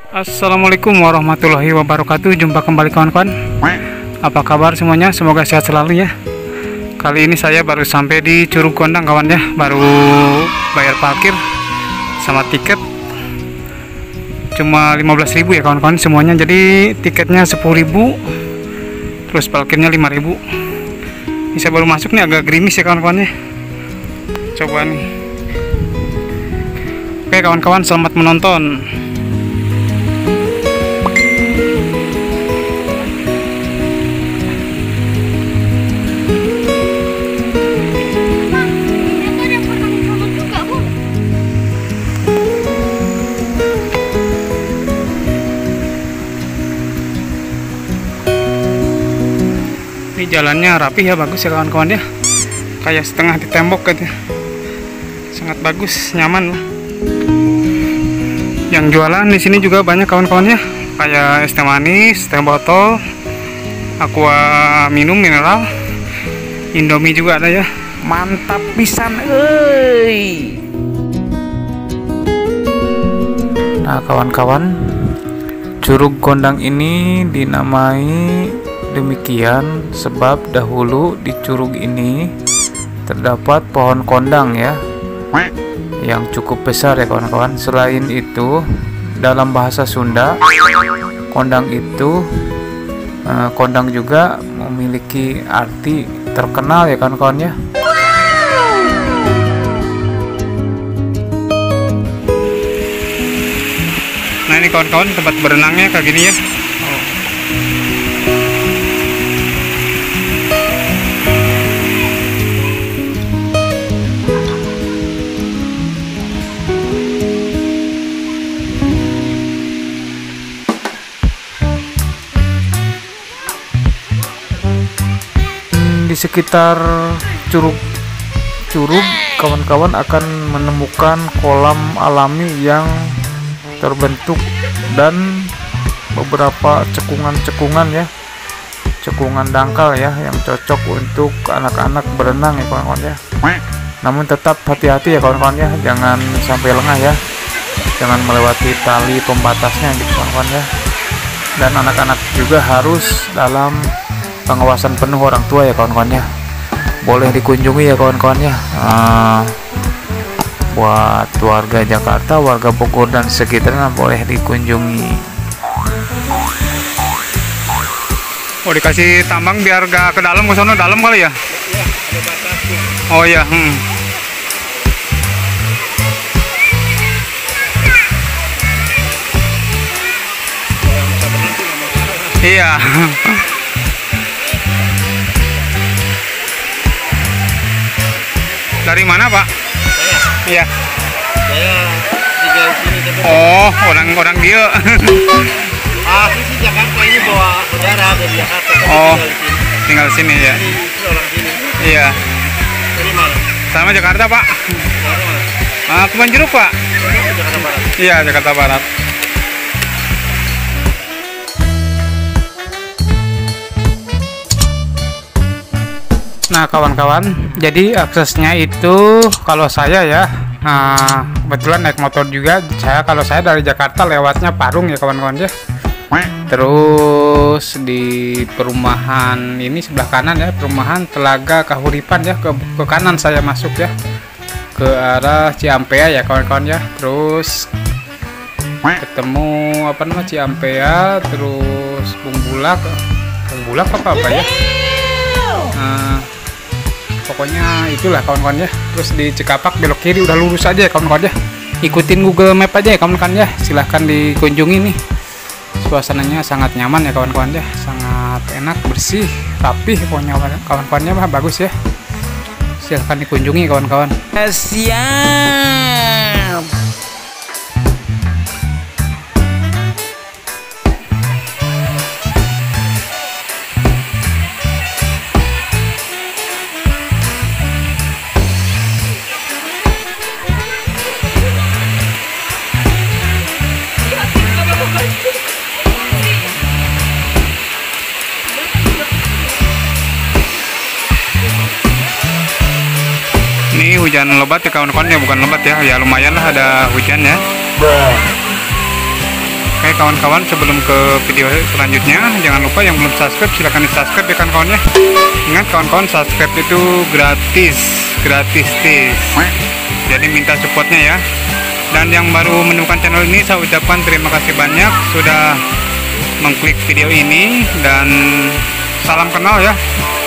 Assalamualaikum warahmatullahi wabarakatuh. Jumpa kembali kawan-kawan. Apa kabar semuanya? Semoga sehat selalu ya. Kali ini saya baru sampai di Curug Gondang kawan ya. Baru bayar parkir sama tiket. Cuma 15.000 ya kawan-kawan semuanya. Jadi tiketnya 10.000, terus parkirnya 5.000. Ini saya baru masuk nih, agak gerimis ya kawan-kawan ya. Coba nih. Oke kawan-kawan, selamat menonton. Ini jalannya rapi ya, bagus ya kawan-kawan ya. Kayak setengah ditembok gitu. Sangat bagus, nyaman lah. Yang jualan di sini juga banyak kawan-kawan ya. Kayak es teh manis, teh botol, aqua minum mineral, Indomie juga ada ya. Mantap pisan euy. Nah, kawan-kawan, Curug Gondang ini dinamai demikian sebab dahulu di curug ini terdapat pohon kondang ya, yang cukup besar ya kawan-kawan. Selain itu, dalam bahasa Sunda, kondang itu kondang juga memiliki arti terkenal ya kawan-kawan ya. Nah ini kawan-kawan, tempat berenangnya kayak gini ya. Di sekitar curug kawan-kawan akan menemukan kolam alami yang terbentuk dan beberapa cekungan-cekungan ya, cekungan dangkal ya, yang cocok untuk anak-anak berenang ya kawan-kawan ya. Namun tetap hati-hati ya kawan-kawan ya, jangan sampai lengah ya, jangan melewati tali pembatasnya gitu kawan-kawan ya. Dan anak-anak juga harus dalam pengawasan penuh orang tua ya kawan-kawan ya. Boleh dikunjungi ya kawan-kawan ya. Buat warga Jakarta, warga Bogor dan sekitarnya boleh dikunjungi. Oh, dikasih tambang biar gak ke dalam, ke sana dalam kali ya? Iya, ada batasnya. Oh iya. Iya. Dari mana Pak? Saya? Iya. Saya tinggal sini. Oh, orang dia. Aku sih Jakarta, ini bawa saudara dari Jakarta. Oh, tinggal sini ya? Ini orang sini. Iya. Dari mana? Sama Jakarta Pak. Dari mana? Kebon Jeruk Pak. Jakarta Barat. Iya, Jakarta Barat. Nah kawan-kawan, jadi aksesnya itu kalau saya ya, kebetulan naik motor juga. Kalau saya dari Jakarta lewatnya Parung ya kawan-kawan ya. Terus di perumahan ini sebelah kanan ya, perumahan Telaga Kahuripan ya, ke kanan saya masuk ya, ke arah Ciampea ya kawan-kawan ya. Terus ketemu apa namanya Ciampea, terus Bungbulak apa ya. Pokoknya itulah kawan-kawan ya. Terus di Cikapak belok kiri, udah lurus aja ya kawan-kawan ya. Ikutin Google Map aja ya kawan-kawan ya. Silahkan dikunjungi nih. Suasananya sangat nyaman ya kawan-kawan ya. Sangat enak, bersih, rapih pokoknya kawan-kawannya mah bagus ya. Silahkan dikunjungi kawan-kawan. Siap. Ini hujan lebat ya kawan-kawan ya, bukan lebat ya, ya lumayan lah ada hujan ya. Oke kawan-kawan, sebelum ke video selanjutnya, jangan lupa yang belum subscribe silahkan di subscribe ya kawan-kawan ya. Ingat kawan-kawan, subscribe itu gratis tis. Jadi minta supportnya ya. Dan yang baru menemukan channel ini, saya ucapkan terima kasih banyak sudah mengklik video ini, dan salam kenal ya,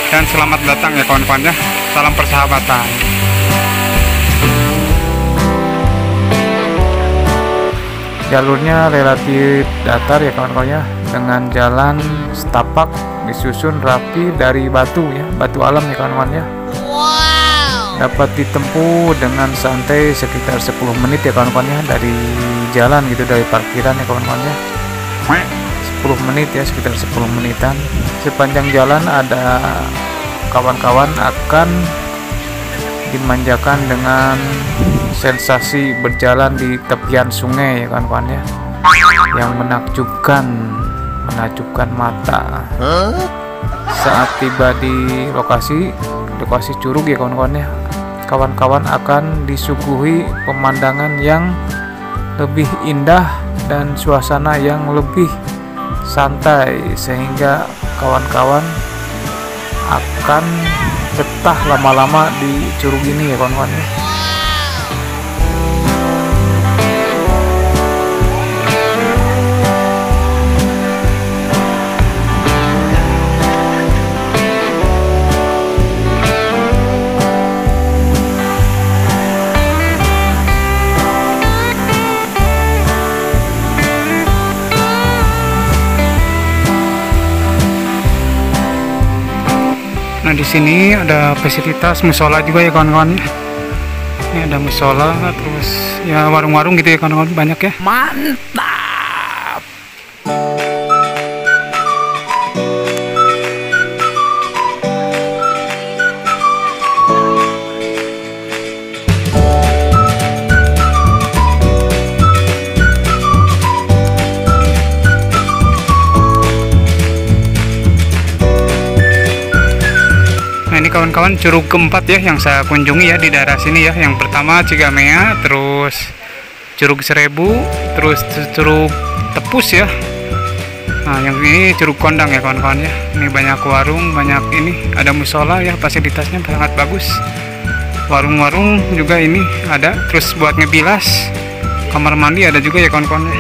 dan selamat datang ya kawan-kawan ya. Salam persahabatan. Jalurnya relatif datar ya kawan-kawan ya, dengan jalan setapak disusun rapi dari batu ya, batu alam ya kawan-kawan ya. Dapat ditempuh dengan santai sekitar 10 menit ya kawan-kawan ya, dari jalan gitu, dari parkiran ya kawan-kawan ya. 10 menit ya, sekitar 10 menitan. Sepanjang jalan ada kawan-kawan akan dimanjakan dengan sensasi berjalan di tepian sungai ya kawan-kawan ya, yang menakjubkan mata. Saat tiba di lokasi curug ya kawan-kawan ya, kawan-kawan akan disuguhi pemandangan yang lebih indah dan suasana yang lebih santai, sehingga kawan-kawan akan betah lama-lama di curug ini ya kawan-kawan ya. Nah di sini ada fasilitas musola juga ya kawan-kawan. Ini ada musola, terus ya warung-warung gitu ya kawan-kawan, banyak ya. Mantap. Ini kawan-kawan curug keempat ya yang saya kunjungi ya di daerah sini ya. Yang pertama Cigamea, terus Curug Serebu, terus Curug Tepus ya. Nah yang ini Curug Kondang ya kawan-kawan ya. Ini banyak warung, banyak ini, ada musola ya, fasilitasnya sangat bagus. Warung-warung juga ini ada, terus buat ngebilas, kamar mandi ada juga ya kawan-kawan ya.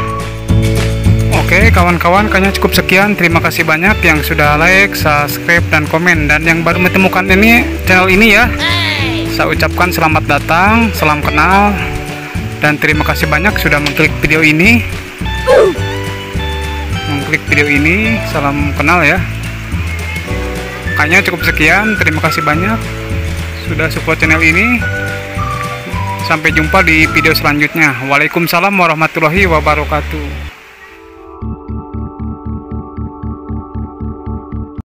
Oke kawan-kawan, kayaknya cukup sekian. Terima kasih banyak yang sudah like, subscribe, dan komen. Dan yang baru menemukan ini channel ini ya, saya ucapkan selamat datang, salam kenal, dan terima kasih banyak sudah mengklik video ini. Salam kenal ya. Kayaknya cukup sekian. Terima kasih banyak sudah support channel ini. Sampai jumpa di video selanjutnya. Waalaikumsalam warahmatullahi wabarakatuh.